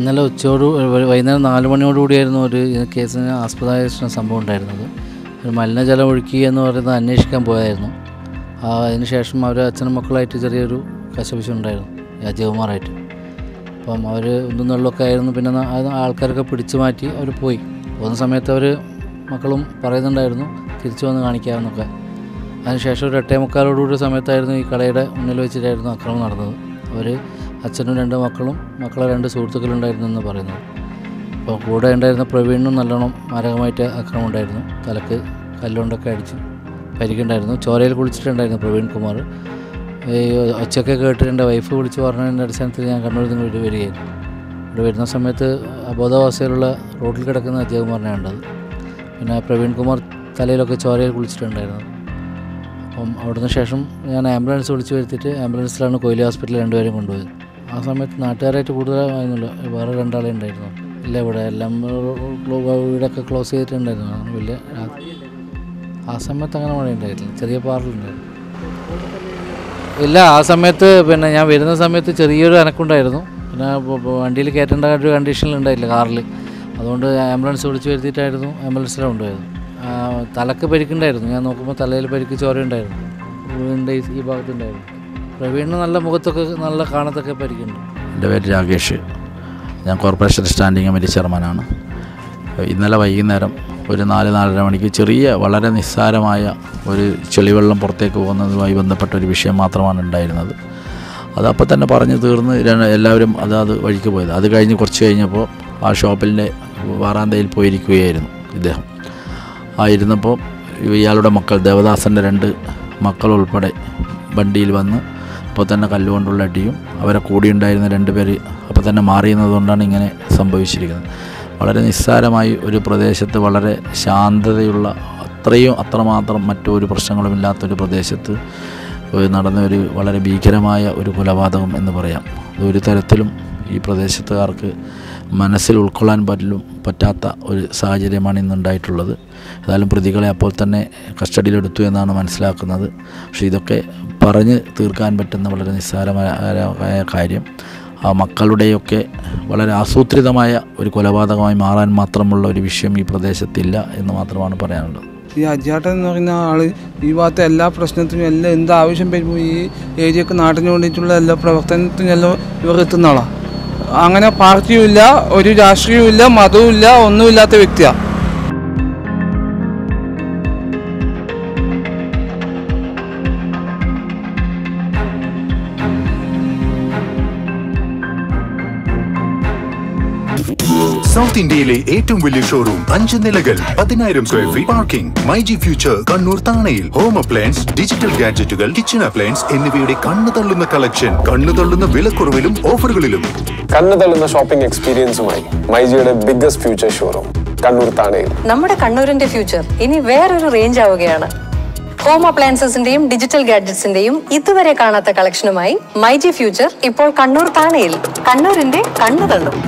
ഇന്നലെ ഉച്ചയോട് വൈകുന്നേരം 4 മണിയോടുകൂടിയായിരുന്നു ഒരു കേസിന് ആസ്പദമായ സംഭവം ഉണ്ടായിരുന്നത്. ഒരു മലിനജലം ഒഴുക്കി എന്ന് പറയുന്നത് അന്വേഷിക്കാൻ പോയായിരുന്നു. അതിനുശേഷം അവർ അച്ഛനും മക്കളായിട്ട് ചെറിയൊരു കശപിശുണ്ടായിരുന്നു അജയകുമാറായിട്ട്. അപ്പം അവർ ഒന്നും നെള്ളൊക്കെ ആയിരുന്നു. പിന്നെ ആൾക്കാരൊക്കെ പിടിച്ചു മാറ്റി അവർ പോയി. പോകുന്ന സമയത്ത് അവർ മക്കളും പറയുന്നുണ്ടായിരുന്നു തിരിച്ചു വന്ന് കാണിക്കാമെന്നൊക്കെ. അതിനുശേഷം ഒരു 8:45 സമയത്തായിരുന്നു ഈ കടയുടെ മുന്നിൽ വെച്ചിട്ടായിരുന്നു അക്രമം നടന്നത്. അവർ അച്ഛനും 2 മക്കളും മക്കളെ 2 സുഹൃത്തുക്കളുണ്ടായിരുന്നു എന്ന് പറയുന്നത്. അപ്പോൾ കൂടെ ഉണ്ടായിരുന്ന പ്രവീണിനും നല്ലോണം മാരകമായിട്ട് അക്രമം ഉണ്ടായിരുന്നു. തലക്ക് കല്ലുകൊണ്ടൊക്കെ അടിച്ച് പരിക്കുണ്ടായിരുന്നു. ചോരയിൽ കുളിച്ചിട്ടുണ്ടായിരുന്നു പ്രവീൺ കുമാർ. ഈ ഒച്ചയൊക്കെ കേട്ട് എൻ്റെ വൈഫ് വിളിച്ച് പറഞ്ഞതിൻ്റെ അടിസ്ഥാനത്തിൽ ഞാൻ കണ്ണൂരിൽ നിന്ന് ഇവിടെ വരികയായിരുന്നു. ഇവിടെ വരുന്ന സമയത്ത് അബോധാവസ്ഥയിലുള്ള റോഡിൽ കിടക്കുന്ന അജയകുമാറിനെ കണ്ടത്. പിന്നെ പ്രവീൺ കുമാർ തലയിലൊക്കെ ചോരയിൽ കുളിച്ചിട്ടുണ്ടായിരുന്നു. അപ്പം അവിടുന്ന് ശേഷം ഞാൻ ആംബുലൻസ് വിളിച്ച് വരുത്തിയിട്ട് ആംബുലൻസിലാണ് കൊയിലി ഹോസ്പിറ്റലിൽ 2 പേരെയും കൊണ്ടുപോയത്. ആ സമയത്ത് നാട്ടുകാരായിട്ട് കൂടുതലായിരുന്നില്ല, വേറെ 2 ആളെ ഉണ്ടായിരുന്നു. ഇല്ല, ഇവിടെ എല്ലാം വീടൊക്കെ ക്ലോസ് ചെയ്തിട്ടുണ്ടായിരുന്നു. വലിയ ആ സമയത്ത് അങ്ങനെ മഴ ഉണ്ടായിട്ടില്ല, ചെറിയ പാറലുണ്ടായിരുന്നു. ഇല്ല, ആ സമയത്ത് പിന്നെ ഞാൻ വരുന്ന സമയത്ത് ചെറിയൊരു അനക്കുണ്ടായിരുന്നു. പിന്നെ വണ്ടിയിൽ കയറ്റേണ്ട ഒരു കണ്ടീഷനിലുണ്ടായില്ല കാറിൽ. അതുകൊണ്ട് ആംബുലൻസ് വിളിച്ച് വരുത്തിയിട്ടായിരുന്നു ആംബുലൻസിലാണ് കൊണ്ടുപോയത്. തലക്ക് പരിക്കുണ്ടായിരുന്നു. ഞാൻ നോക്കുമ്പോൾ തലയിൽ പരിക്ക് ചോരയുണ്ടായിരുന്നു. വീടിൻ്റെ ഈ ഭാഗത്തുണ്ടായിരുന്നു. പ്രവീണിന് നല്ല മുഖത്തൊക്കെ നല്ല കാണത്തൊക്കെ പരിക്കുണ്ട്. എൻ്റെ പേര് രാകേഷ്. ഞാൻ കോർപ്പറേഷൻ സ്റ്റാൻഡിംഗ് കമ്മിറ്റി ചെയർമാനാണ്. ഇന്നലെ വൈകുന്നേരം ഒരു 4-4:30 മണിക്ക് ചെറിയ വളരെ നിസ്സാരമായ ഒരു ചെളിവെള്ളം പുറത്തേക്ക് പോകുന്നതുമായി ബന്ധപ്പെട്ട ഒരു വിഷയം മാത്രമാണ് ഉണ്ടായിരുന്നത്. അതപ്പോൾ തന്നെ പറഞ്ഞു തീർന്ന് എല്ലാവരും അത് വഴിക്ക് പോയത്. അത് കഴിഞ്ഞ് കുറച്ച് കഴിഞ്ഞപ്പോൾ ആ ഷോപ്പിൻ്റെ വാറാന്തയിൽ പോയിരിക്കുകയായിരുന്നു ഇദ്ദേഹം. ഇരുന്നപ്പോൾ ഇയാളുടെ മക്കൾ ദേവദാസൻ്റെ 2 മക്കൾ ഉൾപ്പെടെ വണ്ടിയിൽ വന്ന് അപ്പോൾ തന്നെ കല്ലുകൊണ്ടുള്ള അടിയും അവരെ കൂടിയുണ്ടായിരുന്ന 2 പേര് അപ്പോൾ തന്നെ മാറിയുന്നതുകൊണ്ടാണ് ഇങ്ങനെ സംഭവിച്ചിരിക്കുന്നത്. വളരെ നിസ്സാരമായി ഒരു പ്രദേശത്ത് വളരെ ശാന്തതയുള്ള അത്രമാത്രം മറ്റൊരു പ്രശ്നങ്ങളുമില്ലാത്തൊരു പ്രദേശത്ത് നടന്ന ഒരു വളരെ ഭീകരമായ ഒരു കൊലപാതകം എന്ന് പറയാം. ഒരു തരത്തിലും ഈ പ്രദേശത്തുകാർക്ക് മനസ്സിൽ ഉൾക്കൊള്ളാൻ പറ്റാത്ത ഒരു സാഹചര്യമാണ് ഇന്നുണ്ടായിട്ടുള്ളത്. ഏതായാലും പ്രതികളെ അപ്പോൾ തന്നെ കസ്റ്റഡിയിലെടുത്തു എന്നാണ് മനസ്സിലാക്കുന്നത്. പക്ഷേ ഇതൊക്കെ പറഞ്ഞ് തീർക്കാൻ പറ്റുന്ന വളരെ നിസ്സാരമായ കാര്യം ആ മക്കളുടെയൊക്കെ വളരെ ആസൂത്രിതമായ ഒരു കൊലപാതകമായി മാറാൻ മാത്രമുള്ള ഒരു വിഷയം ഈ പ്രദേശത്തില്ല എന്ന് മാത്രമാണ് പറയാനുള്ളത്. ഈ അജാട്ടൻ എന്ന് പറയുന്ന ആൾ ഈ ഭാഗത്തെ എല്ലാ പ്രശ്നത്തിനും എല്ലാം എന്ത് ആവശ്യം വരുമ്പോൾ ഈ ഏരിയക്ക് നാട്ടിന് വേണ്ടിയിട്ടുള്ള എല്ലാ പ്രവർത്തനത്തിനും എല്ലാം ഇവർ എത്തുന്ന ആളാണ്. അങ്ങനെ പാർട്ടിയുമില്ല, ഒരു രാഷ്ട്രീയവുമില്ല, മതവുമില്ല, ഒന്നുമില്ലാത്ത വ്യക്തിയാണ്. സൗത്ത് ഇന്ത്യയിലെ ഏറ്റവും വലിയ ഷോറൂം, 5 നിലകൾ, 10,000 square feet parking. MyG future Kannur താണയിൽ. ഹോം അപ്ലയൻസ്, ഡിജിറ്റൽ ഗാഡ്ജറ്റുകൾ, കിച്ചൺ അപ്ലയൻസ് എന്നിവയുടെ കണ്ണു തള്ളുന്ന കളക്ഷൻ, കണ്ണു തള്ളുന്ന വിലക്കുറവിലും ഓഫറുകളിലും. കണ്ണു തള്ളുന്ന ഷോപ്പിംഗ് എക്സ്പീരിയൻസുമായി മൈജിയുടെ ബിഗ്ഗസ്റ്റ് ഫ്യൂച്ചർ ഷോറൂം കണ്ണൂർ താണയിൽ. നമ്മുടെ കണ്ണൂരിന്റെ ഫ്യൂച്ചർ ഇനി വേറൊരു റേഞ്ച് ആവുകയാണ്. ഹോം അപ്ലയൻസസിന്റെയും ഡിജിറ്റൽ ഗാഡ്ജറ്റ്സിന്റെയും ഇതുവരെ കാണാത്ത കളക്ഷനുമായി മൈജി ഫ്യൂച്ചർ ഇപ്പോൾ കണ്ണൂർ താണയിൽ. കണ്ണൂരിന്റെ കണ്ണു തള്ളും.